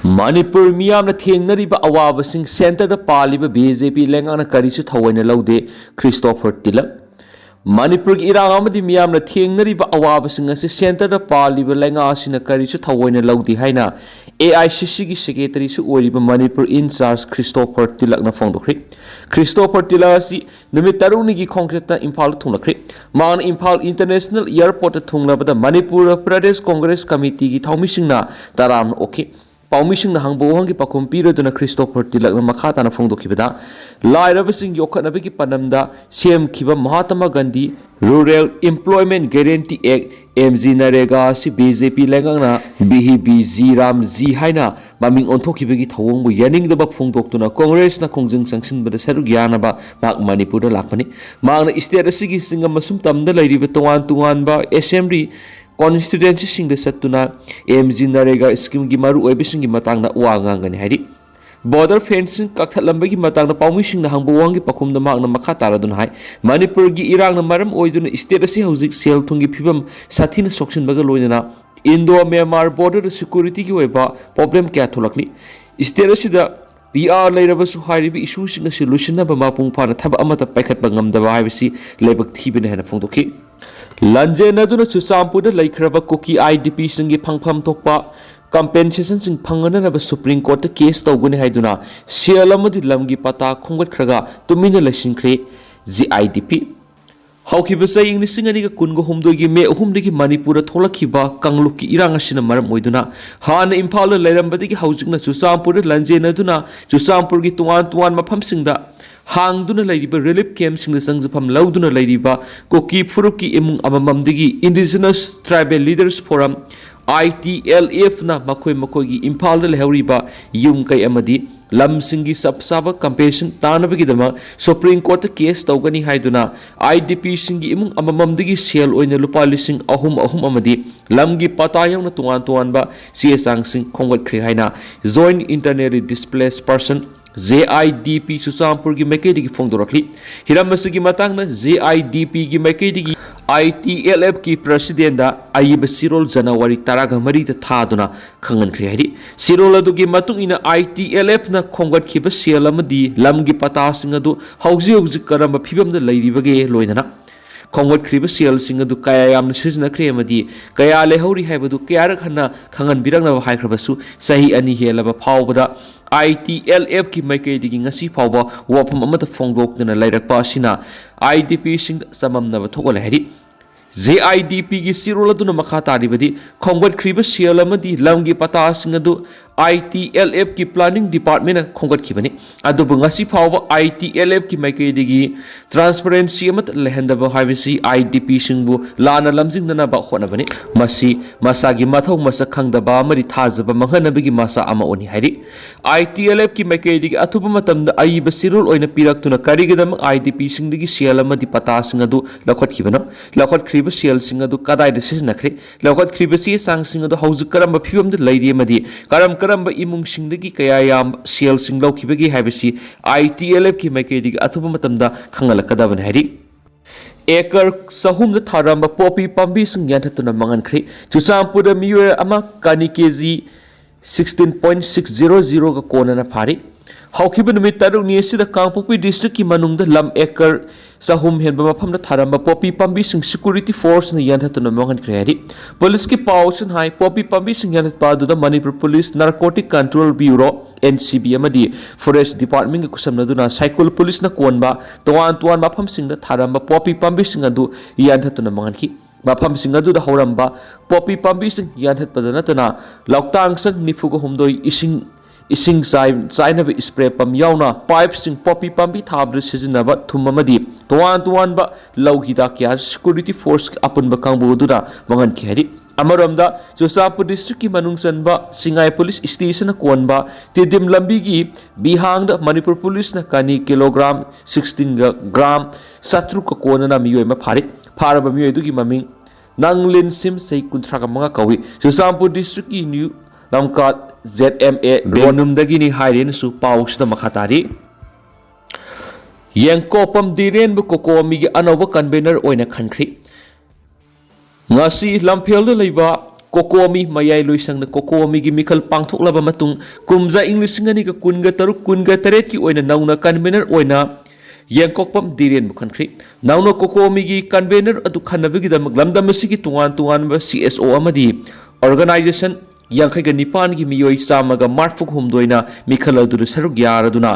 Manipur miyamna thengna awabasing center da paliba BJP lengana karisu thawaina laude Christopher Tilak Manipur ki irang amadi miyamna thengna awabasing ase center da paliba lenga asina karisu thawaina laude haina AICC ki secretary su oiriba Manipur in charge Christopher Tilak na phongdokri Christopher Tilak asi numit taruni ki khongkreta Imphal thunglakri man Imphal International Airport thunglabada Manipur Pradesh Congress Committee ki thaumisingna taram okay Paumising na hangbuang ki pakum piro na Christopher Tilak na makata na phongdo kibada lairabasing yokhat na bigi panamda CM kiba Mahatma Gandhi Rural Employment Guarantee Act MG Narega si BJP lengang na BHB Ram Z haina maming onthok kibagi thawong bu yaning da bak phongdok tuna Congress na kongjung sanction bada saru gyana ba mak Manipur da lakpani mang na state asigi singam masum tamda lairiba tungan ba assembly constituency sing the satuna MG Narega scheme gi maru oibising gi matang na uangangani hari border fencing kakthalambe gi matang na paumising na hangbuwang gi pakhum na mak na makha taradun hai Manipur gi irang na maram oiduna state asi hauzik sel thungi phibam sathina soksin baga loina Indo Myanmar border security gi oiba problem kya thulakni state asi da PR lairabasu hairibi issue sing solution na ba mapung phana thaba amata paikhat bangam da haibisi lebak thibine hena phongdoki Lanjen aduna Chusampuda laikhraba Kuki IDP singi phangpham thokpa compensation sing phangana na Supreme Court ta case tawguni haiduna sialamadi lamgi pata khonggat khraga tumina lasingkhre GIDP haukiba sai English ngani ga kungo humdogi me humdigi Manipur tholakhiba kanglukki irang asina maram oiduna hana Imphal lairambadigi haujikna Chusampur Lanjen aduna Chusampur gi tuan mafam singda hangduna lairiba relief camp sing sangjapam lauduna lairiba Koki Furuki emung amamamdigi Indigenous Tribal Leaders Forum ITLF na makoi gi Imphal da lehuriba yum kai amadi lam singi sabsaba compassion tanabagi dama Supreme Court case tawgani haiduna IDP singi emung amamamdigi sel oina lupa lising ahum amadi lamgi patayang na tuan ba CSang sing khonggat khri haina joint internally displaced person JIDP Chusampur gi maikei digi phongdorakli hiramasi gi matang na JIDP gi maikei digi ITLF ki president da ayiba Sirol January taraga mari ta thaduna khangan khri hari Sirol adu gi matung ina ITLF na khonggat khiba sel amadi lamgi pata sing adu hauji karamba phibam da lairibage loinana khonggat khriba sel sing adu kaya yamna sijna khre amadi kaya lehori haibadu kaya rakhanna khangan birangna haikhrabasu sahi ani helaba phawbada ITLF ki maikei digi ngasi phawba wafam amata phongdokna lairakpa asina IDP sing samamna thokol hari JIDP gi Sirol aduna makha taribadi khonggat khriba sel amadi lamgi pata sing adu ITLF ki planning department khonggat khibani adu ngasi phawba ITLF ki maikei digi transparency amat lehendaba haibisi IDP singbu lana lamjingna ba khona bani masi masagi mathau masa khangdaba mari thajaba manghanabigi masa ama oni hari ITLF ki maikei digi athuba matamda aiba Sirol oina piraktuna karigedam IDP singdigi sel amadi pata sing adu lakhat khibana lakhat khriba sel sing adu kadai decision nakre lakhat khriba si sang sing adu hauju karamba phibam de lairi amadi karamba imung singdagi kaya yam sel sing laukibagi haibisi ITLF ki maikei digi athuba matamda khangalakadaban hari ekar sahum da tharamba popi pambi sing yantatuna mangankhri Chusampur da miyo ama kani kg 16.600 ga kona na phari haukiba numit taruk ni asida Kangpokpi district ki manungda lam ekar sahum henba mafamda tharamba popi pambi sing security force na yantatuna mangankhri hari police ki pawson hai popi pambi sing yantat padu da Manipur Police Narcotic Control Bureau NCB amadi Forest Department ki kusamnaduna cycle police na konba tuan mafam sing da tharamba popi pambi sing adu yantatuna mangankhi mafam sing adu da horamba popi pambi sing yantat padana tana loktang sang nifugo humdoi ising sainaba spray pam yauna pipe sing popi pambi thabra sijinaba thumamadi tuan ba lauhida kya security force apunba kangbu dura mangan kheri amaramda Chusampur district ki manung sanba Singai police station na konba tidim lambi gi bihang da Manipur police na kani kilogram 16 gram satru ka kona na miyo ma phara ba miyo du gi maming nanglin sim sei kunthra ka manga kawi Chusampur district ki new lamkat ZMA Benum dagini hairen su pausda makhatari Yengkopam diren bu kokomi gi anoba convener oina khankhri ngasi lamphel da leiba कोकोमी मयाई Loisang कोकोमी की मिखल पांथोक्लब मतुंग कुमजा इंग्लिशिंग अनिगा कुनगा तरुक कुनगा तरेत की ओइना नौना convener ओइना यंकोकपम Diren मुखनख्री नौना कोकोमी की convener अदु खन्नबगिदमक लमदमसिगी तुआन तुआन CSO अमदी organisation यांखैगा निपान की मियोई चामगा मार्फुक हुमदोइना मिखल अदु सरुक यारदुना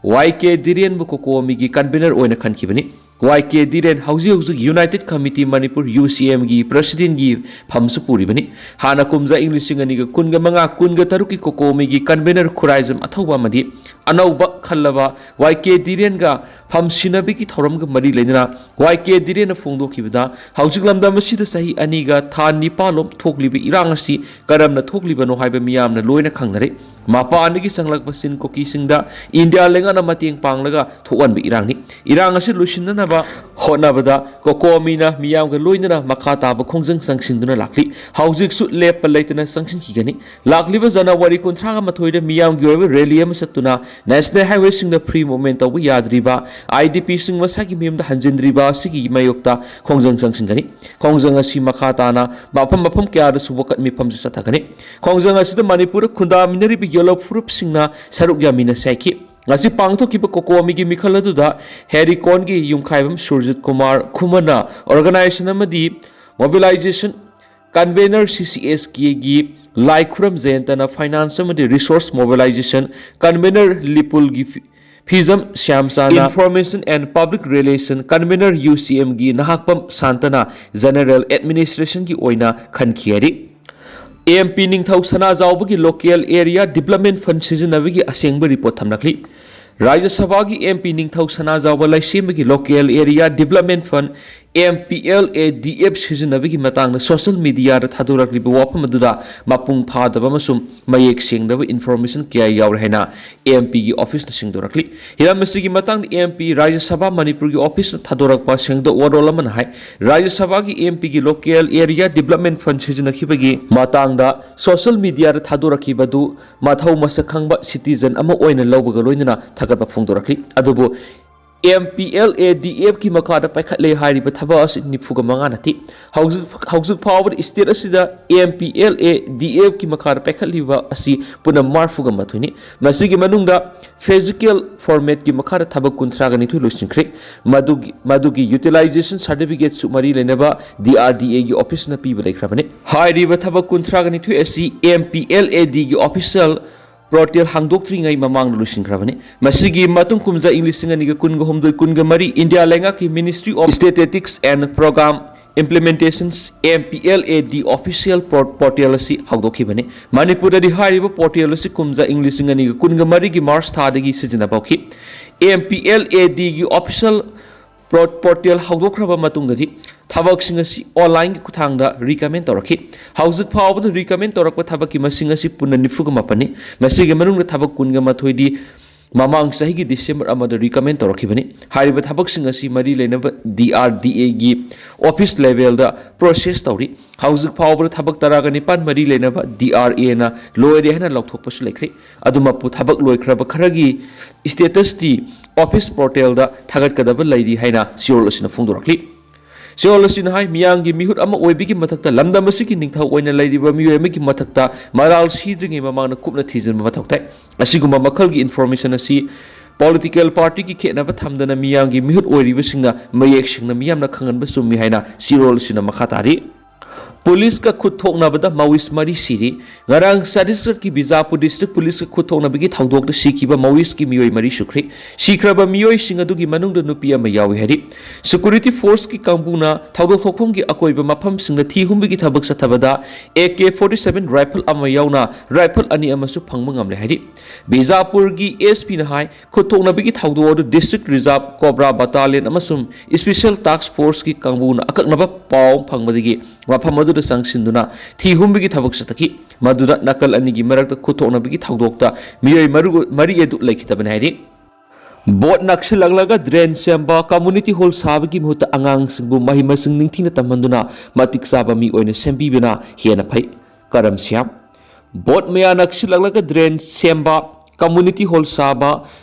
YK Diren COCOMI की कन्वेनर ओइना खनखिबनी YK दिरेन हौजी यूनाइटेड कमिटी मणिपुर UCM की प्रेसिडेंट की फमसु पूरीबनी हाना कुमजा इंग्लिशिंग अनिगा कुनगा मंगा कुनगा तरुकी कोकोमी की कन्वेनर खुराइजम अथौबा मदी अनौबा खल्लबा YK दिरेन गा फमसिनबी की थौरमगा मरी लेना YK दिरेन फोंदोखिबदा हौजिक लमदम मसिदा सही अनिगा था निपालोम थोकलिबि इरांगसी करमना थोकलिबनो हाइबा मियामना लोइना खंगरे मापानगी संगलक बसिन कोकीसिंगदा इंडिया लेंगाना मतेंग पांगलगा थोअनबि इरांगनी इरांग असे लुसिननबा होनबदा कोकोमीना मियामगा लोइना मखा ताब खोंजंग संगसिंदुना लाखली हौजिकसु लेप लेतना संगसिनखिगनी लाखलिबा जनवरी 19 मियामगी ओइबा रैली अमा सत्तुना नेशनल हाईवे सिंगदा फ्री मूवमेंट तौबा याद्रिबा IDP सिंग मसागी मियमदा हंजिंद्रिबा सिगी मयोक्ता खोंजंग संगसिंगनी खोंजंग असि मखा ताना मफम क्यादा सुबकत मिफम सथगनी खोंजंग असिदा मणिपुर खुंदामिनरिबि येलो फ्रूप सिंगना सरुक यामिना सैखी ngasi pangthokiba kokomi gi mikhal aduda herikon gi yumkhaibam surjit kumar khumana organization amadi mobilization convener CCS gi laikhuram jayantana finance amadi resource mobilization convener lipul gi Fizam Shamsana Information and Public Relation Convener UCM gi nahakpam santana General Administration gi oina khankhiari AMP Ningthau Sana Zaubagi Local Area Development Fund Sizinabigi Asengba report thamnakli Rajya Sabha gi MP Ningthau Sana Zauba Laisembagi Local Area Development Fund MPLADF Sizinabigi matangna social media da thadorakliba wapam aduda mapung phadaba masum mayek sengdaba information kya yaur hena AMP gi office na singdorakli hiramasi gi matang AMP Rajya Sabha Manipur gi office na thadorakpa sengdo warol man hai Rajya Sabha gi AMP gi Local Area Development Fund sizinakibagi matang da social media da thadorakiba du mathau masakhangba citizen ama oina lawbaga loinana thagatba phongdorakli adubu MPLADF की मखादा पाइखले हारिबा थबा निफुगा मंगा नति हौजुक फावद state असिदा MPLADF की मखादा पाइखलिबा असि पुना मार्फुगा मथुनि मसिगी मनुंगदा physical format की मखादा थबा कुंथ्रागा निथु लोसिंख्रे मदुगी utilisation certificate सुमरी लेनबा DRDA की office न पीबा लेख्राबने हारिबा थबा कुंथ्रागा निथु असि MPLAD की official Protel hangdoktringai mamang lusingrabane masigi matung kumza inglising aniga kunga homdoi kunga mari India lenga ki Ministry of Statistics and Program Implementations MPLAD official portal asi hangdokhibane Manipur di hariba portal asi kumza inglising aniga kunga mari gi March thadagi sijina bawki MPLAD gi official portal hangdokhraba matungadi thabak singasi online ki kuthangda recommend toraki hauzik phawbada recommend torakpa thabak ki masingasi punna nifuga mapani masigi manungna thabak kunga mathoidi mamang sahi gi December amada recommend torakibani hariba thabak singasi mari lenaba DRDA gi office level da process tori hauzik phawbada thabak taraga nipan mari lenaba DRA na loire hana lokthokpasu lekre aduma pu thabak loikraba kharagi status ti office portal da thagat kadaba laidi haina siol asina phongdorakli Seoul asina hai miyangi mihut ama oibigi mathakta lamdam asigi ningthau oina lairiba miyoy amagi mathakta maral sidringi mamangna kupna thijin mathoktai asiguma makhalgi information asi political party ki khenaba thamdana miyangi mihut oiriba singna mayek singna miyamna khanganba summi haina Seoul asina makhatari Police ka खुथोंगनाबदा माविस मरी सिरी ngarang Chhattisgarh ki Bijapur district police ka खुथोंगनाबगी थांदोक द सिकिबा माविस की मियोय मरी सुख्रे सिख्राबा मियोय सिंगदु gi manung da nupi ama yawi hari security force ki kambuna थांदोक थोखोम gi akoiba mafam singna thi humbi gi thabak sathabada AK-47 rifle ama yauna rifle ani ama su phangma ngamle hari Bijapur gi SP na hai खुथोंगनाबगी थांदोक district reserve cobra battalion amasum special task force ki kambuna akaknaba paw phangmadigi mafam adu sangshinduna thi humbigi thabak sataki maduda nakal anigi marakta khutoknabigi thangdokta miyoi mari edu laikhitabane hairi Bot naksilaglaga drain samba community hall sabagi muta angang singbu mahima sing ningthina tamanduna matik saba mi oina sembibina hiana phai karam siam Bot maya naksilaglaga drain samba community hall saba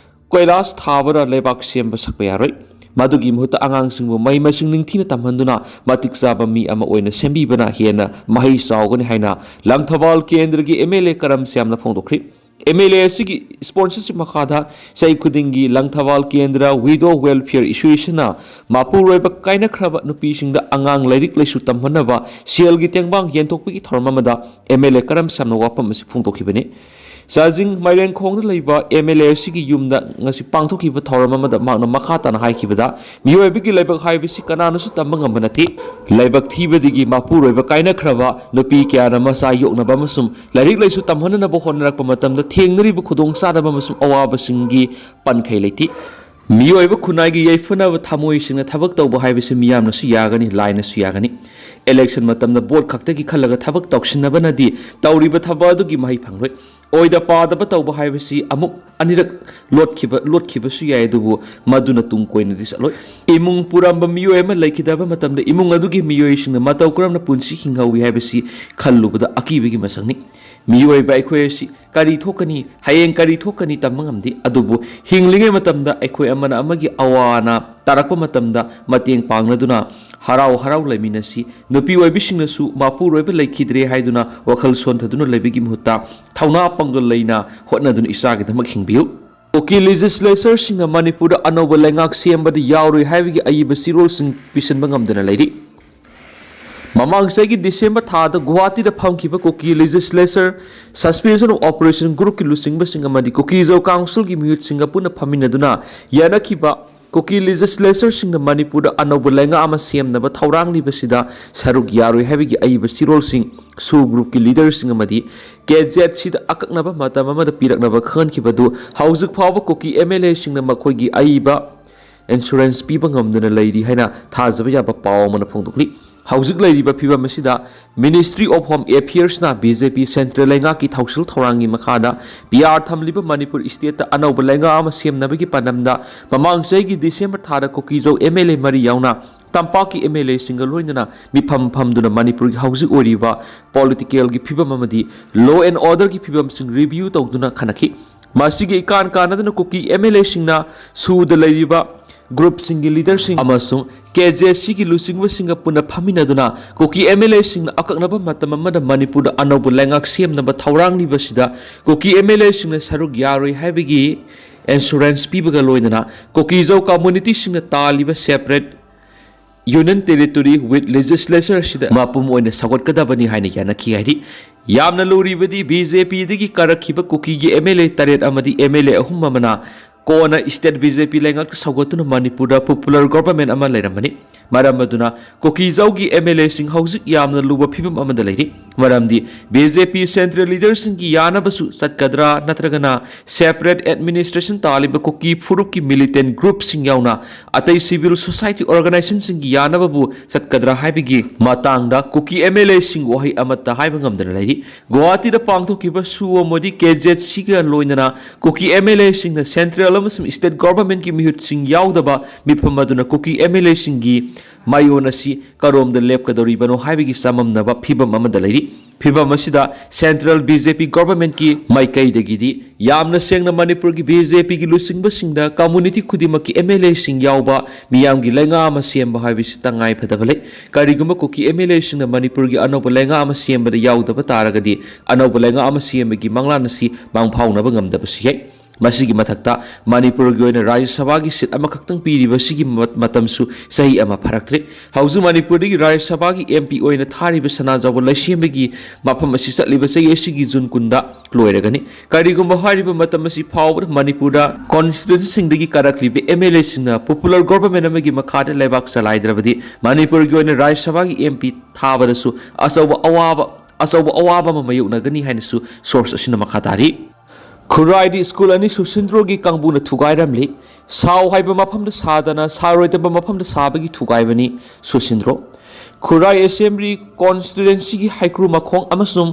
koilas thabara lebak semba sakpa yaroi ꯃꯗꯨꯒꯤ ꯃꯍꯨꯠꯇ ꯑꯉꯥꯡꯁꯤꯡꯕꯨ ꯃꯍꯩ ꯃꯁꯤꯡ ꯅꯤꯡꯊꯤꯅ ꯇꯝꯍꯟꯗꯨꯅ ꯃꯇꯤꯛ ꯆꯥꯕ ꯃꯤ ꯑꯃ ꯑꯣꯏꯅ ꯁꯦꯝꯕꯤꯕꯅ ꯍꯦꯟꯅ ꯃꯍꯩ ꯆꯥꯎꯒꯅꯤ ꯍꯥꯏꯅ ꯂꯪꯊꯕꯥꯜ ꯀꯦꯟꯗ꯭ꯔꯒꯤ MLA ꯀꯔꯝ ꯁ꯭ꯌꯥꯝꯅ ꯐꯣꯡꯗꯣꯛꯈ꯭ꯔꯤ꯫ MLA ꯑꯁꯤꯒꯤ ꯁ꯭ꯄꯣꯟꯁꯔꯁꯤꯞ ꯃꯈꯥꯗ ꯆꯍꯤ ꯈꯨꯗꯤꯡꯒꯤ ꯂꯪꯊꯕꯥꯜ ꯀꯦꯟꯗ꯭ꯔ ꯋꯤꯗꯣ ꯋꯦꯜꯐꯤꯌꯔ ꯑꯦꯁꯣꯁꯤꯌꯦꯁꯟꯅ ꯃꯄꯨꯔꯣꯏꯕ ꯀꯥꯏꯅꯈ꯭ꯔꯕ ꯅꯨꯄꯤꯁꯤꯡꯗ ꯑꯉꯥꯡ ꯂꯥꯏꯔꯤꯛ ꯂꯥꯏꯁꯨ ꯇꯝꯍꯟꯅꯕ ꯁꯦꯜꯒꯤ ꯇꯦꯡꯕꯥꯡ ꯌꯦꯟꯊꯣꯛꯄꯒꯤ ꯊꯧꯔꯝ ꯑꯃꯗ MLA ꯀꯔꯝ ꯁ꯭ꯌꯥꯝꯅ ꯋꯥꯐꯝ ꯑꯁꯤ ꯐꯣꯡꯗꯣꯛꯈꯤꯕꯅꯤ꯫ ꯆꯥꯖꯤꯡ ꯃꯥꯏꯔꯦꯟꯈꯣꯡꯗ ꯂꯩꯕ MLA ꯑꯁꯤꯒꯤ ꯌꯨꯝꯗ ꯉꯁꯤ ꯄꯥꯡꯊꯣꯛꯈꯤꯕ ꯊꯧꯔꯝ ꯑꯃꯗ ꯃꯍꯥꯛꯅ ꯃꯈꯥ ꯇꯥꯅ ꯍꯥꯏꯈꯤꯕꯗ ꯃꯤꯑꯣꯏꯕꯒꯤ ꯂꯥꯏꯕꯛ ꯍꯥꯏꯕꯁꯤ ꯀꯅꯥꯅꯁꯨ ꯇꯝꯕ ꯉꯝꯕ ꯅꯠꯇꯦ꯫ ꯂꯥꯏꯕꯛ ꯊꯤꯕꯗꯒꯤ ꯃꯄꯨꯔꯣꯏꯕ ꯀꯥꯏꯅꯈ꯭ꯔꯕ ꯅꯨꯄꯤ ꯀꯌꯥꯅ ꯃꯆꯥ ꯌꯣꯛꯅꯕ ꯑꯃꯁꯨꯡ ꯂꯥꯏꯔꯤꯛ ꯂꯥꯏꯁꯨ ꯇꯝꯍꯟꯅꯕ ꯍꯣꯠꯅꯔꯛꯄ ꯃꯇꯝꯗ ꯊꯦꯡꯅꯔꯤꯕ ꯈꯨꯗꯣꯡꯆꯥꯗꯕ ꯑꯃꯁꯨꯡ ꯑꯋꯥꯕꯁꯤꯡꯒꯤ ꯄꯟꯈꯩ ꯂꯩꯇꯦ꯫ ꯃꯤꯑꯣꯏꯕ ꯈꯨꯟꯅꯥꯏꯒꯤ ꯌꯥꯏꯐꯅꯕ ꯊꯃꯣꯏꯁꯤꯡꯅ ꯊꯕꯛ ꯇꯧꯕ ꯍꯥꯏꯕꯁꯤ ꯃꯤꯌꯥꯝꯅꯁꯨ ꯌꯥꯒꯅꯤ, ꯂꯥꯏꯅꯁꯨ ꯌꯥꯒꯅꯤ꯫ ꯏꯂꯦꯛꯁꯟ ꯃꯇꯝꯗ ꯚꯣꯠ ꯈꯛꯇꯒꯤ ꯈꯜꯂꯒ ꯊꯕꯛ ꯇꯧꯁꯤꯟꯅꯕꯅꯗꯤ ꯇꯧꯔꯤꯕ ꯊꯕꯛ ꯑꯗꯨꯒꯤ ꯃꯍꯩ ꯐꯪꯂꯣꯏ꯫ ꯑꯣꯏꯗ ꯄꯥꯗꯕ ꯇꯧꯕ ꯍꯥꯏꯕꯁꯤ ꯑꯃꯨꯛ ꯑꯅꯤꯔꯛ ꯂꯣꯠꯈꯤꯕꯁꯨ ꯌꯥꯏ, ꯑꯗꯨꯕꯨ ꯃꯗꯨꯅ ꯇꯨꯡ ꯀꯣꯏꯅꯗꯤ ꯆꯠꯂꯣꯏ꯫ ꯏꯃꯨꯡ ꯄꯨꯔꯝꯕ ꯃꯤꯑꯣꯏ ꯑꯃ ꯂꯩꯈꯤꯗꯕ ꯃꯇꯝꯗ ꯏꯃꯨꯡ ꯑꯗꯨꯒꯤ ꯃꯤꯑꯣꯏꯁꯤꯡꯅ ꯃꯇꯧ ꯀꯔꯝꯅ ꯄꯨꯟꯁꯤ ꯍꯤꯡꯍꯧꯏ ꯍꯥꯏꯕꯁꯤ ꯈꯜꯂꯨꯕꯗ ꯑꯀꯤꯕꯒꯤ ꯃꯁꯛꯅꯤ꯫ ꯃꯤꯑꯣꯏꯕ ꯑꯩꯈꯣꯏ ꯑꯁꯤ ꯀꯔꯤ ꯊꯣꯛꯀꯅꯤ, ꯍꯌꯦꯡ ꯀꯔꯤ ꯊꯣꯛꯀꯅꯤ ꯇꯝꯕ ꯉꯝꯗꯦ꯫ ꯑꯗꯨꯕꯨ ꯍꯤꯡꯂꯤꯉꯩ ꯃꯇꯝꯗ ꯑꯩꯈꯣꯏ ꯑꯃꯅ ꯑꯃꯒꯤ ꯑꯋꯥ ꯑꯅꯥ ꯇꯥꯔꯛꯄ ꯃꯇꯝꯗ ꯃꯇꯦꯡ ꯄꯥꯡꯅꯗꯨꯅ ꯍꯔꯥꯎ ꯍꯔꯥꯎ ꯂꯩꯃꯤꯟꯅꯁꯤ꯫ ꯅꯨꯄꯤ ꯑꯣꯏꯕꯤꯁꯤꯡꯅꯁꯨ ꯃꯄꯨꯔꯣꯏꯕ ꯂꯩꯈꯤꯗ꯭ꯔꯦ ꯍꯥꯏꯗꯨꯅ ꯋꯥꯈꯜ ꯁꯣꯟꯊꯗꯨꯅ ꯂꯩꯕꯒꯤ ꯃꯍꯨꯠꯇ ꯊꯧꯅꯥ ꯄꯥꯡꯒꯜ ꯂꯩꯅ ꯍꯣꯠꯅꯗꯨꯅ ꯏꯆꯥꯒꯤꯗꯃꯛ ꯍꯤꯡꯕꯤꯌꯨ꯫ ꯀꯨꯀꯤ ꯂꯦꯖꯤꯁꯂꯦꯆꯔꯁꯤꯡꯅ ꯃꯅꯤꯄꯨꯔꯗ ꯑꯅꯧꯕ ꯂꯩꯉꯥꯛ ꯁꯦꯝꯕꯗ ꯌꯥꯎꯔꯣꯏ ꯍꯥꯏꯕꯒꯤ ꯑꯏꯕ ꯆꯤꯔꯣꯜꯁꯤꯡ ꯄꯤꯁꯤꯟꯕ ꯉꯝꯗꯅ ꯂꯩꯔꯤ꯫ ꯃꯃꯥꯡ ꯆꯍꯤꯒꯤ ꯗꯤꯁꯦꯝꯕꯔ ꯊꯥꯗ ꯒꯨꯋꯥꯍꯥꯇꯤꯗ ꯐꯝꯈꯤꯕ ꯀꯨꯀꯤ ꯂꯦꯖꯤꯁꯂꯦꯆꯔ ꯁꯁꯄꯦꯟꯁꯟ ꯑꯣꯐ ꯑꯣꯄꯔꯦꯁꯟ ꯒ꯭ꯔꯨꯞꯀꯤ ꯂꯨꯆꯤꯡꯕꯁꯤꯡ ꯑꯃꯗꯤ ꯀꯨꯀꯤꯖꯧ ꯀꯥꯎꯟꯁꯤꯜꯒꯤ ꯃꯤꯍꯨꯠꯁꯤꯡꯒ ꯄꯨꯟꯅ ꯐꯝꯃꯤꯟꯅꯗꯨꯅ ꯌꯥꯅꯈꯤꯕ ꯀꯨꯀꯤ ꯂꯦꯖꯤꯁꯂꯦꯆꯔꯁꯤꯡꯅ ꯃꯅꯤꯄꯨꯔꯗ ꯑꯅꯧꯕ ꯂꯩꯉꯥꯛ ꯑꯃ ꯁꯦꯝꯅꯕ ꯊꯧꯔꯥꯡꯂꯤꯕꯁꯤꯗ ꯁꯔꯨꯛ ꯌꯥꯔꯣꯏ ꯍꯥꯏꯕꯒꯤ ꯑꯏꯕ ꯆꯤꯔꯣꯜꯁꯤꯡ ꯁꯨ ꯒ꯭ꯔꯨꯞꯀꯤ ꯂꯤꯗꯔꯁꯤꯡ ꯑꯃꯗꯤ ꯀꯦꯖꯦꯠꯁꯤꯗ ꯑꯀꯛꯅꯕ ꯃꯇꯝ ꯑꯃꯗ ꯄꯤꯔꯛꯅꯕ ꯈꯟꯈꯤꯕꯗꯨ ꯍꯧꯖꯤꯛ ꯐꯥꯎꯕ ꯀꯨꯀꯤ MLAꯁꯤꯡꯅ ꯃꯈꯣꯏꯒꯤ ꯑꯏꯕ ꯏꯟꯁꯨꯔꯦꯟꯁ ꯄꯤꯕ ꯉꯝꯗꯅ ꯂꯩꯔꯤ ꯍꯥꯏꯅ ꯊꯥꯖꯕ ꯌꯥꯕ ꯄꯥꯎ ꯑꯃꯅ ꯐꯣꯡꯗꯣꯛꯂꯤ꯫ ꯍꯧꯖꯤꯛ ꯂꯩꯔꯤꯕ ꯐꯤꯚꯝ ꯑꯁꯤꯗ ꯃꯤꯅꯤꯁꯇ꯭ꯔꯤ ꯑꯣꯐ ꯍꯣꯝ ꯑꯦꯐꯤꯌꯔꯁꯅ BJP ꯁꯦꯟꯇ꯭ꯔꯦꯜ ꯂꯩꯉꯥꯛꯀꯤ ꯊꯧꯁꯤꯜ ꯊꯧꯔꯥꯡꯒꯤ ꯃꯈꯥꯗ PR ꯊꯝꯂꯤꯕ ꯃꯅꯤꯄꯨꯔ ꯁ꯭ꯇꯦꯠꯇ ꯑꯅꯧꯕ ꯂꯩꯉꯥꯛ ꯑꯃ ꯁꯦꯝꯅꯕꯒꯤ ꯄꯥꯟꯗꯝꯗ ꯃꯃꯥꯡ ꯆꯍꯤꯒꯤ ꯗꯤꯁꯦꯝꯕꯔ ꯊꯥꯗ ꯀꯨꯀꯤꯖꯧ MLA ꯃꯔꯤ ꯌꯥꯎꯅ ꯇꯝꯄꯥꯛꯀꯤ MLAꯁꯤꯡꯒ ꯂꯣꯏꯅꯅ ꯃꯤꯐꯝ ꯐꯝꯗꯨꯅ ꯃꯅꯤꯄꯨꯔꯒꯤ ꯍꯧꯖꯤꯛ ꯑꯣꯏꯔꯤꯕ ꯄꯣꯂꯤꯇꯤꯀꯦꯜꯒꯤ ꯐꯤꯚꯝ ꯑꯃꯗꯤ ꯂꯣ ꯑꯦꯟ ꯑꯣꯔꯗꯔꯒꯤ ꯐꯤꯚꯝꯁꯤꯡ ꯔꯤꯚꯤꯌꯨ ꯇꯧꯗꯨꯅ ꯈꯟꯅꯈꯤ꯫ ꯃꯁꯤꯒꯤ ꯏꯀꯥꯟ ꯀꯥꯟꯅꯗꯅ ꯀꯨꯀꯤ MLAꯁꯤꯡꯅ ꯁꯨꯗ ꯂꯩꯔꯤꯕ ꯒ꯭ꯔꯨꯞꯁꯤꯡꯒꯤ ꯂꯤꯗꯔꯁꯤꯡ ꯑꯃꯁꯨꯡ KJCꯒꯤ ꯂꯨꯆꯤꯡꯕꯁꯤꯡꯒ ꯄꯨꯟꯅ ꯐꯝꯃꯤꯟꯅꯗꯨꯅ ꯀꯨꯀꯤ MLAꯁꯤꯡꯅ ꯑꯀꯛꯅꯕ ꯃꯇꯝ ꯑꯃꯗ ꯃꯅꯤꯄꯨꯔꯗ ꯑꯅꯧꯕ ꯂꯩꯉꯥꯛ ꯁꯦꯝꯅꯕ ꯊꯧꯔꯥꯡꯂꯤꯕꯁꯤꯗ ꯀꯨꯀꯤ MLAꯁꯤꯡꯅ ꯁꯔꯨꯛ ꯌꯥꯔꯣꯏ ꯍꯥꯏꯕꯒꯤ ꯏꯟꯁꯨꯔꯦꯟꯁ ꯄꯤꯕꯒ ꯂꯣꯏꯅꯅ ꯀꯨꯀꯤꯖꯧ ꯀꯝꯃꯨꯅꯤꯇꯤꯁꯤꯡꯅ ꯇꯥꯜꯂꯤꯕ ꯁꯦꯄꯔꯦꯠ ꯌꯨꯅꯤꯌꯟ ꯇꯦꯔꯤꯇꯣꯔꯤ ꯋꯤꯠ ꯂꯦꯖꯤꯁꯂꯦꯆꯔ ꯑꯁꯤꯗ ꯃꯄꯨꯡ ꯑꯣꯏꯅ ꯁꯧꯒꯠꯀꯗꯕꯅꯤ ꯍꯥꯏꯅ ꯌꯥꯅꯈꯤ ꯍꯥꯏꯔꯤ꯫ ꯌꯥꯝꯅ ꯂꯨꯔꯤꯕꯗꯤ BJPꯗꯒꯤ ꯀꯥꯔꯛꯈꯤꯕ ꯀꯨꯀꯤꯒꯤ MLA 3 ꯑꯃꯗꯤ MLA 3 ꯑꯃꯅ ꯀꯣꯟꯅ ꯁ꯭ꯇꯦꯠ BJP ꯂꯩꯉꯥꯛꯇ ꯁꯧꯒꯠꯇꯨꯅ ꯃꯅꯤꯄꯨꯔꯗ ꯄꯣꯄꯨꯂꯔ ꯒꯣꯚꯔꯟꯃꯦꯟꯠ ꯑꯃ ꯂꯩꯔꯝꯕꯅꯤ꯫ ꯃꯔꯝ ꯑꯗꯨꯅ ꯀꯨꯀꯤꯖꯧꯒꯤ MLAꯁꯤꯡ ꯍꯧꯖꯤꯛ ꯌꯥꯝꯅ ꯂꯨꯕ ꯐꯤꯚꯝ ꯑꯃꯗ ꯂꯩꯔꯤ꯫ ꯃꯔꯝꯗꯤ BJP ꯁꯦꯟꯇ꯭ꯔꯦꯜ ꯂꯤꯗꯔꯁꯤꯡꯒꯤ ꯌꯥꯅꯕꯁꯨ ꯆꯠꯀꯗ꯭ꯔꯥ ꯅꯠꯇ꯭ꯔꯒꯅ ꯁꯦꯄꯔꯦꯠ ꯑꯦꯗꯃꯤꯅꯤꯁꯇ꯭ꯔꯦꯁꯟ ꯇꯥꯜꯂꯤꯕ ꯀꯨꯀꯤ ꯐꯨꯔꯨꯞꯀꯤ ꯃꯤꯂꯤꯇꯦꯟꯠ ꯒ꯭ꯔꯨꯞꯁꯤꯡ ꯌꯥꯎꯅ ꯑꯇꯩ ꯁꯤꯚꯤꯜ ꯁꯣꯁꯥꯏꯇꯤ ꯑꯣꯔꯒꯅꯥꯏꯖꯦꯁꯟꯁꯤꯡꯒꯤ ꯌꯥꯅꯕꯕꯨ ꯆꯠꯀꯗ꯭ꯔꯥ ꯍꯥꯏꯕꯒꯤ ꯃꯇꯥꯡꯗ ꯀꯨꯀꯤ MLAꯁꯤꯡ ꯋꯥꯍꯩ ꯑꯃꯠꯇ ꯍꯥꯏꯕ ꯉꯝꯗꯅ ꯂꯩꯔꯤ꯫ ꯒꯨꯋꯥꯍꯥꯇꯤꯗ ꯄꯥꯡꯊꯣꯛꯈꯤꯕ ꯁꯨ ꯑꯃꯗꯤ KJCꯒ ꯂꯣꯏꯅꯅ ꯀꯨꯀꯤ MLAꯁꯤꯡꯅ ꯁꯦꯟꯇ꯭ꯔꯦꯜ ꯑꯃꯁꯨꯡ ꯁ꯭ꯇꯦꯠ ꯒꯣꯚꯔꯟꯃꯦꯟꯠꯀꯤ ꯃꯤꯍꯨꯠꯁꯤꯡ ꯌꯥꯎꯗꯕ ꯃꯤꯐꯝ ꯑꯗꯨꯅ ꯀꯨꯀꯤ MLAꯁꯤꯡꯒꯤ ꯃꯥꯏꯌꯣꯟ ꯑꯁꯤ ꯀꯔꯣꯝꯗ ꯂꯦꯞꯀꯗꯧꯔꯤꯕꯅꯣ ꯍꯥꯏꯕꯒꯤ ꯆꯃꯝꯅꯕ ꯐꯤꯚꯝ ꯑꯃꯗ ꯂꯩꯔꯤ꯫ ꯐꯤꯚꯝ ꯑꯁꯤꯗ ꯁꯦꯟꯇ꯭ꯔꯦꯜ BJP ꯒꯣꯚꯔꯟꯃꯦꯟꯠꯀꯤ ꯃꯥꯏꯀꯩꯗꯒꯤꯗꯤ ꯌꯥꯝꯅ ꯁꯦꯡꯅ ꯃꯅꯤꯄꯨꯔꯒꯤ BJPꯒꯤ ꯂꯨꯆꯤꯡꯕꯁꯤꯡꯗ ꯀꯝꯃꯨꯅꯤꯇꯤ ꯈꯨꯗꯤꯡꯃꯛꯀꯤ MLAꯁꯤꯡ ꯌꯥꯎꯕ ꯃꯤꯌꯥꯝꯒꯤ ꯂꯩꯉꯥꯛ ꯑꯃ ꯁꯦꯝꯕ ꯍꯥꯏꯕꯁꯤ ꯇꯉꯥꯏꯐꯗꯕ ꯂꯩ꯫ ꯀꯔꯤꯒꯨꯝꯕ ꯀꯨꯀꯤ MLAꯁꯤꯡꯅ ꯃꯅꯤꯄꯨꯔꯒꯤ ꯑꯅꯧꯕ ꯂꯩꯉꯥꯛ ꯑꯃ ꯁꯦꯝꯕꯗ ꯌꯥꯎꯗꯕ ꯇꯥꯔꯒꯗꯤ ꯑꯅꯧꯕ ꯂꯩꯉꯥꯛ ꯑꯃ ꯁꯦꯝꯕꯒꯤ ꯃꯪꯂꯥꯟ ꯑꯁꯤ ꯃꯥꯡꯐꯥꯎꯅꯕ ꯉꯝꯗꯕꯁꯨ ꯌꯥꯏ꯫ ꯃꯁꯤꯒꯤ ꯃꯊꯛꯇ ꯃꯅꯤꯄꯨꯔꯒꯤ ꯑꯣꯏꯅ ꯔꯥꯖ꯭ꯌ ꯁꯚꯥꯒꯤ ꯁꯤꯠ ꯑꯃꯈꯛꯇꯪ ꯄꯤꯔꯤꯕꯁꯤꯒꯤ ꯃꯇꯝꯁꯨ ꯆꯍꯤ ꯑꯃ ꯐꯥꯔꯛꯇ꯭ꯔꯤ꯫ ꯍꯧꯖꯤꯛ ꯃꯅꯤꯄꯨꯔꯗꯒꯤ ꯔꯥꯖ꯭ꯌ ꯁꯚꯥꯒꯤ MP ꯑꯣꯏꯅ ꯊꯥꯔꯤꯕ ꯁꯅꯥꯖꯥꯎꯕ ꯂꯩꯁꯦꯝꯕꯒꯤ ꯃꯐꯝ ꯑꯁꯤ ꯆꯠꯂꯤꯕ ꯆꯍꯤ ꯑꯁꯤꯒꯤ ꯖꯨꯟ 10ꯗ ꯂꯣꯏꯔꯒꯅꯤ꯫ ꯀꯔꯤꯒꯨꯝꯕ ꯍꯥꯏꯔꯤꯕ ꯃꯇꯝ ꯑꯁꯤ ꯐꯥꯎꯕꯗ ꯃꯅꯤꯄꯨꯔꯗ ꯀꯣꯟꯁꯇꯤꯇ꯭ꯌꯨꯟꯁꯤꯡꯗꯒꯤ ꯀꯥꯔꯛꯂꯤꯕ MLAꯁꯤꯡꯅ ꯄꯣꯄꯨꯂꯔ ꯒꯣꯚꯔꯟꯃꯦꯟꯠ ꯑꯃꯒꯤ ꯃꯈꯥꯗ ꯂꯩꯕꯥꯛ ꯆꯂꯥꯏꯗ꯭ꯔꯕꯗꯤ MP ꯑꯣꯏꯅ ꯔꯥꯖ꯭ꯌ ꯁꯚꯥꯒꯤ MP ꯊꯥꯕꯗꯁꯨ ꯑꯆꯧꯕ ꯑꯋꯥꯕ ꯑꯃ ꯃꯥꯌꯣꯛꯅꯒꯅꯤ ꯍꯥꯏꯅꯁꯨ ꯁꯣꯔꯁ ꯑꯁꯤꯅ ꯃꯈꯥ ꯇꯥꯔꯤ꯫ ꯈꯨꯔꯥꯏꯗ ꯁ꯭ꯀꯨꯜ ꯑꯅꯤ ꯁꯨꯁꯤꯟꯗ꯭ꯔꯣꯒꯤ ꯀꯥꯡꯕꯨꯅ ꯊꯨꯒꯥꯏꯔꯝꯂꯤ꯫ ꯁꯥꯎ ꯍꯥꯏꯕ ꯃꯐꯝꯗ ꯁꯥꯗꯅ ꯁꯥꯔꯣꯏꯗꯕ ꯃꯐꯝꯗ ꯁꯥꯕꯒꯤ ꯊꯨꯒꯥꯏꯕꯅꯤ ꯁꯨꯁꯤꯟꯗ꯭ꯔꯣ꯫ ꯈꯨꯔꯥꯏ ꯑꯦꯁꯦꯝꯕ꯭ꯂꯤ ꯀꯣꯟꯁꯇꯤꯇ꯭ꯌꯨꯟꯁꯤꯒꯤ ꯍꯩꯀ꯭ꯔꯨ ꯃꯈꯣꯡ ꯑꯃꯁꯨꯡ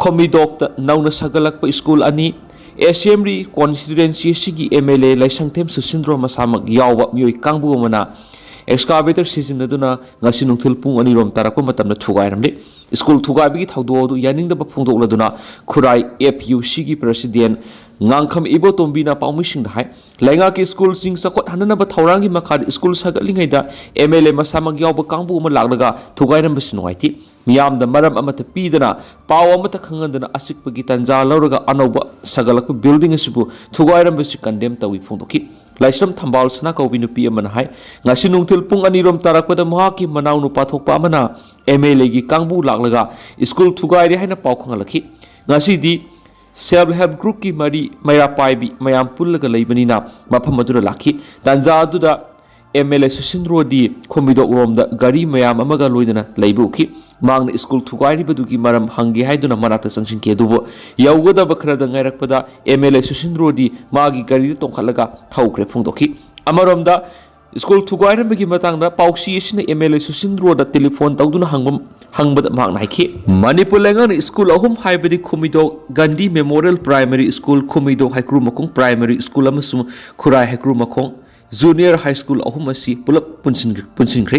ꯈꯣꯝꯕꯤꯗꯣꯛꯇ ꯅꯧꯅ ꯁꯥꯒꯠꯂꯛꯄ ꯁ꯭ꯀꯨꯜ ꯑꯅꯤ ꯑꯦꯁꯦꯝꯕ꯭ꯂꯤ ꯀꯣꯟꯁꯇꯤꯇ꯭ꯌꯨꯟꯁꯤ ꯑꯁꯤꯒꯤ MLA ꯂꯥꯏꯁꯪꯊꯦꯝ ꯁꯨꯁꯤꯟꯗ꯭ꯔꯣ ꯃꯁꯥꯃꯛ ꯌꯥꯎꯕ ꯃꯤꯑꯣꯏ ꯀꯥꯡꯕꯨ ꯑꯃꯅ ꯑꯦꯛꯁꯀꯥꯚꯦꯇꯔ ꯁꯤꯖꯤꯟꯅꯗꯨꯅ ꯉꯁꯤ ꯅꯨꯡꯊꯤꯜ ꯄꯨꯡ 2 ꯇꯥꯔꯛꯄ ꯃꯇꯝꯗ ꯊꯨꯒꯥꯏꯔꯝꯂꯤ꯫ स्कूल थुगाइबगी थौदोदु यानिंगदब फोंदोकलदुना खुराई FUC की president ngang ibo tombina paumishing hai lenga ki school sing sakot hanana ba thaurangi makhad school sagatlingai da MLA masamag yawba kangbu ma laglaga thugairam bisnoiti miyam da maram amata pidana paw amata khangandana asikpagi tanja lawraga anoba sagalak building asibu thugairam bisi condemn tawi phondoki laisram thambal sana kaubi nupi amana hai ngasi nungthil pung anirom tarakpada mahaki manaw nu pathokpa amana MLA gi kangbu laglaga school thugairi haina paw khangalaki ngasi di self help group की मैरा पाइबी ma'am पुल्लगा लेबनीना मफम अदुरा lucky तंजा अदुदा MLA सुसिंद्रोदी खोमिदोकरोमदा गाड़ी ma'am अमगा लोइदना लेबुखी मांगना school थुगाइरिबदुगी मरम हंगे हाइदुना मनाक्ता संसिंके अदुबो यौगदब Khardah ngairakpada MLA सुसिंद्रोदी मागी गाड़ी तोंखलगा थौख्रे फुंदोखी अमरोमदा school थुगाइरबगी मतंगदा पाउसी इसने MLA सुसिंद्रोदा telephone तौदुना हंगबद मांगना हाइखी मणिपुर लेंगन स्कूल अहुम हाइबदी खुमिदो गांधी मेमोरियल प्राइमरी स्कूल खुमिदो हाइक्रू मखोंग प्राइमरी स्कूल अमसुम Khurai Heikru Makhong junior high school अहुम असी पुलप पुनसिनख्रे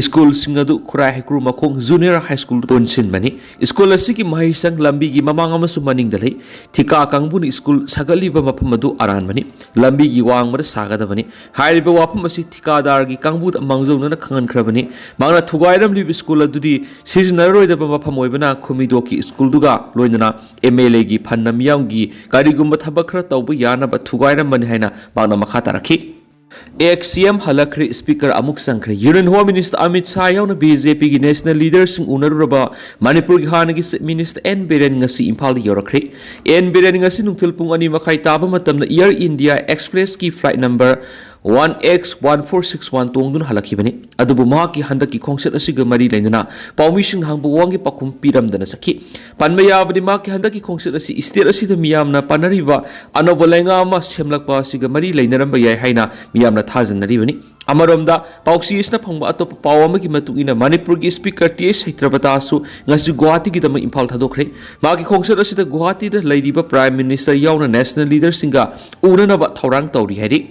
स्कूल सिंगदु Khurai Heikru Makhong junior high school पुनसिनबनी स्कूल असी की महिसंग लंबी की ममांग अमसु मनिंग दलै थिका कांगबुन स्कूल सगलिबा मफम अदु अरानबनी लंबी की वांगबद सागदबनी हाइरिबा वाफम असी थिकादार की कांगबुद मंगजौनना खंगनख्रबनी मांगना थुगाइरम लिब स्कूल अदुदी सिजनरोइदबा मफम ओइबना खुमिदो की स्कूल दुगा लोइनना MLA की फन्नमियाम की गारिगुम थबक खर तौब यानबा थुगाइरम बनि हाइना मांगना मखा तारखी CM हलखरे स्पीकर अमुक संख्रे union home minister Amit Shah यावना BJP की नेशनल लीडर सिंह उनरुरबा मणिपुर की हानगी minister N Biren ngasi Imphal योरखरे N Biren ngasi नुंगथिल पुंग अनि मखाई ताबा मतमना एयर इंडिया एक्सप्रेस की फ्लाइट नंबर 1X1461 तोंगदुन हलखिबनी अदुबु माकी हंदकी खोंसेट असिगा मरी लेना पाउमिशिंग हांगबु वांगी पखुम पिरमदना सखी पनबा याबदि माकी हंदकी खोंसेट असि स्टेट असिदा मियामना पनरिबा अनोबलेंगा अमा सेमलकपा असिगा मरी लेनरंबा याय हाइना मियामना थाजनरिबनी अमरोमदा पाउक्सीसना फंगबा अतोप पाव अमगी मतुगिना मणिपुर की स्पीकर TS हैदराबादसु ngasi गुवाहाटी की दम इम्फाल थादोखरे माकी खोंसेट असिदा गुवाहाटी दा लैरिबा प्राइम मिनिस्टर यावना नेशनल लीडर सिंगा उननबा थौरांग तौरी हैरि